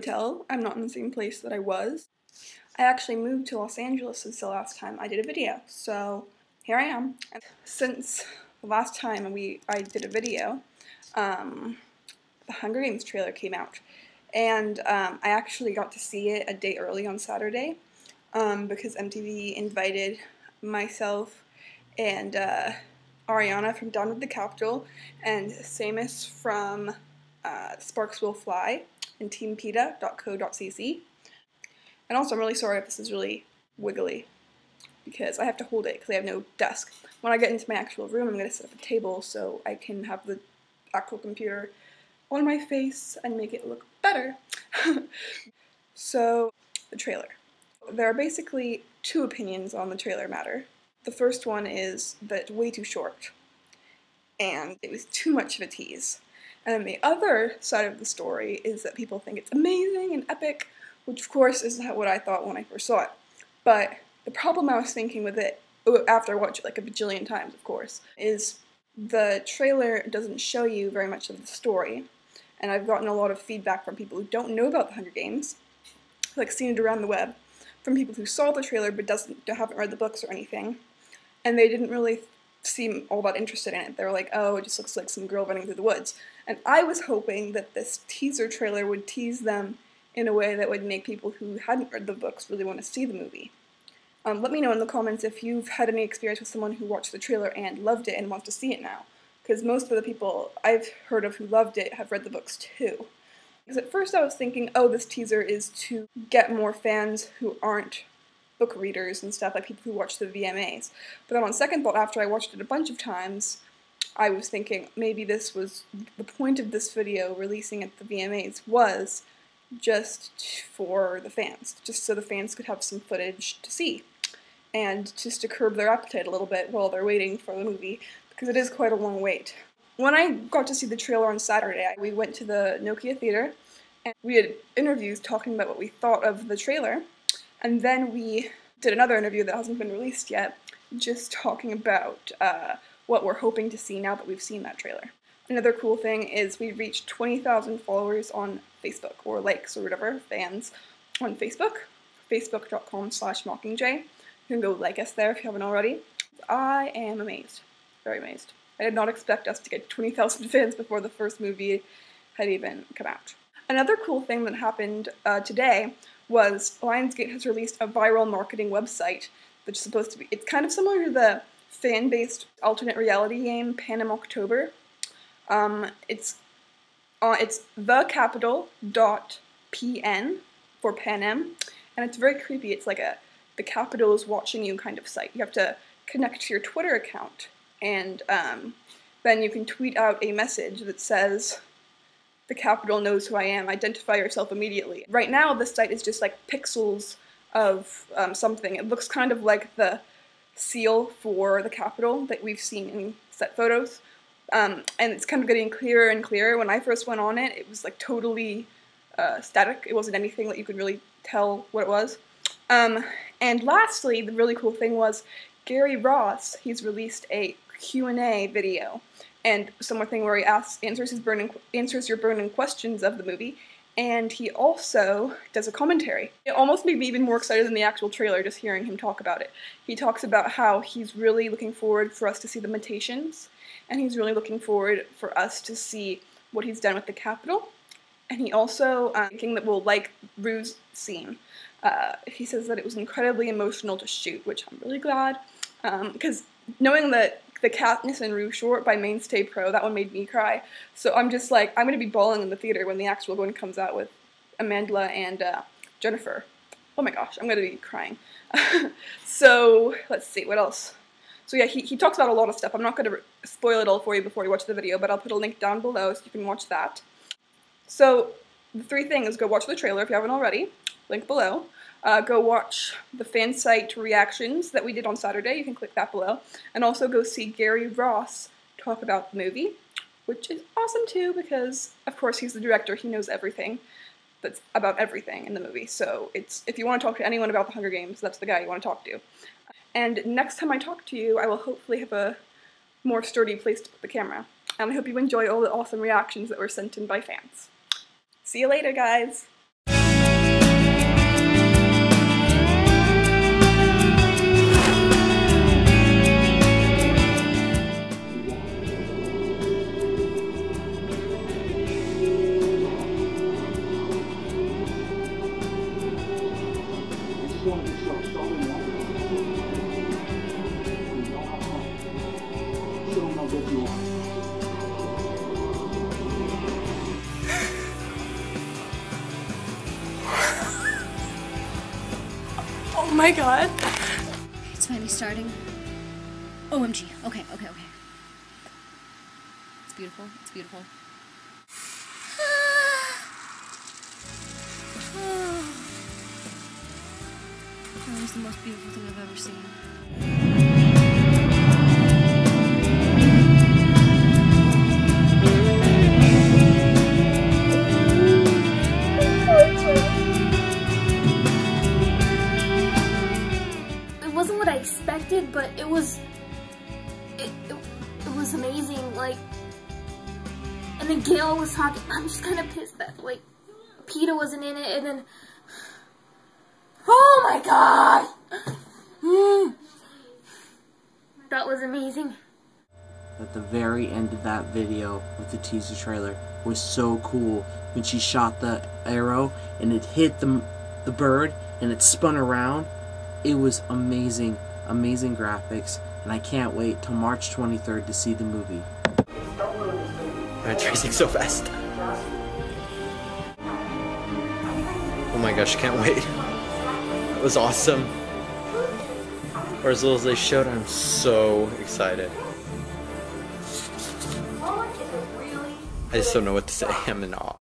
tell, I'm not in the same place that I was. I actually moved to Los Angeles since the last time I did a video, so here I am. Since the last time I did a video, the Hunger Games trailer came out, and I actually got to see it a day early on Saturday, because MTV invited myself and Ariana from Down with the Capital and Samus from Sparks Will Fly and teampeta.co.cc. And also, I'm really sorry if this is really wiggly, because I have to hold it because I have no desk. When I get into my actual room, I'm going to set up a table so I can have the actual computer on my face and make it look better. So, the trailer. There are basically two opinions on the trailer matter. The first one is that it's way too short, and it was too much of a tease. And then the other side of the story is that people think it's amazing and epic, which of course is what I thought when I first saw it. But the problem I was thinking with it, after I watched it like a bajillion times of course, is the trailer doesn't show you very much of the story. And I've gotten a lot of feedback from people who don't know about the Hunger Games, like seen it around the web, from people who saw the trailer but haven't read the books or anything, and they didn't really seem all that interested in it. They were like, oh, it just looks like some girl running through the woods. And I was hoping that this teaser trailer would tease them in a way that would make people who hadn't read the books really want to see the movie. Let me know in the comments if you've had any experience with someone who watched the trailer and loved it and wants to see it now, because most of the people I've heard of who loved it have read the books too. Because at first I was thinking, oh, this teaser is to get more fans who aren't book readers and stuff, like people who watch the VMAs. But then on second thought, after I watched it a bunch of times, I was thinking maybe this was the point of this video releasing at the VMAs was just for the fans, just so the fans could have some footage to see, and just to curb their appetite a little bit while they're waiting for the movie, because it is quite a long wait. When I got to see the trailer on Saturday, we went to the Nokia Theater, and we had interviews talking about what we thought of the trailer, and then we did another interview that hasn't been released yet, just talking about what we're hoping to see now that we've seen that trailer. Another cool thing is we reached 20,000 followers on Facebook, or likes or whatever, fans on Facebook, facebook.com/Mockingjay. You can go like us there if you haven't already. I am amazed, very amazed. I did not expect us to get 20,000 fans before the first movie had even come out. Another cool thing that happened today was Lionsgate has released a viral marketing website that's supposed to be, it's kind of similar to the fan-based alternate reality game Panem October. It's thecapital.pn for Panem, and it's very creepy. It's like the Capitol is watching you kind of site. You have to connect to your Twitter account, and then you can tweet out a message that says, "The Capitol knows who I am, identify yourself immediately." Right now, the site is just like pixels of something. It looks kind of like the seal for the Capitol that we've seen in set photos. And it's kind of getting clearer and clearer. When I first went on it, it was like totally static. It wasn't anything that you could really tell what it was. And lastly, the really cool thing was Gary Ross, he's released a Q&A video, and somewhere thing where he answers your burning questions of the movie, and he also does a commentary. It almost made me even more excited than the actual trailer, just hearing him talk about it. He talks about how he's really looking forward for us to see the mutations, and he's really looking forward for us to see what he's done with the Capitol, and he also thinking that we'll like Rue's scene. He says that it was incredibly emotional to shoot, which I'm really glad, because knowing that the Katniss and Rue short by Mainstay Pro, that one made me cry. So I'm just like, I'm going to be bawling in the theater when the actual one comes out with Amandla and Jennifer. Oh my gosh, I'm going to be crying. So, let's see, what else? So yeah, he talks about a lot of stuff. I'm not going to spoil it all for you before you watch the video, but I'll put a link down below so you can watch that. So, the three things: go watch the trailer if you haven't already, link below. Go watch the fan site reactions that we did on Saturday, you can click that below. And also go see Gary Ross talk about the movie, which is awesome too, because of course he's the director, he knows everything that's about everything in the movie. So if you want to talk to anyone about the Hunger Games, that's the guy you want to talk to. And next time I talk to you, I will hopefully have a more sturdy place to put the camera. And I hope you enjoy all the awesome reactions that were sent in by fans. See you later, guys! Oh my god. It's finally starting. OMG. Okay. It's beautiful. It's beautiful. That was the most beautiful thing I've ever seen. It wasn't what I expected, but it was amazing. Like, and then Gail was talking. I'm just kind of pissed that like PETA wasn't in it, and then oh my god, that was amazing. At the very end of that video with the teaser trailer was so cool when she shot the arrow and it hit the bird and it spun around. It was amazing, amazing graphics, and I can't wait till March 23rd to see the movie. I'm tracing so fast. Oh my gosh, I can't wait. That was awesome. Or as little as they showed, I'm so excited. I just don't know what to say. I'm in awe.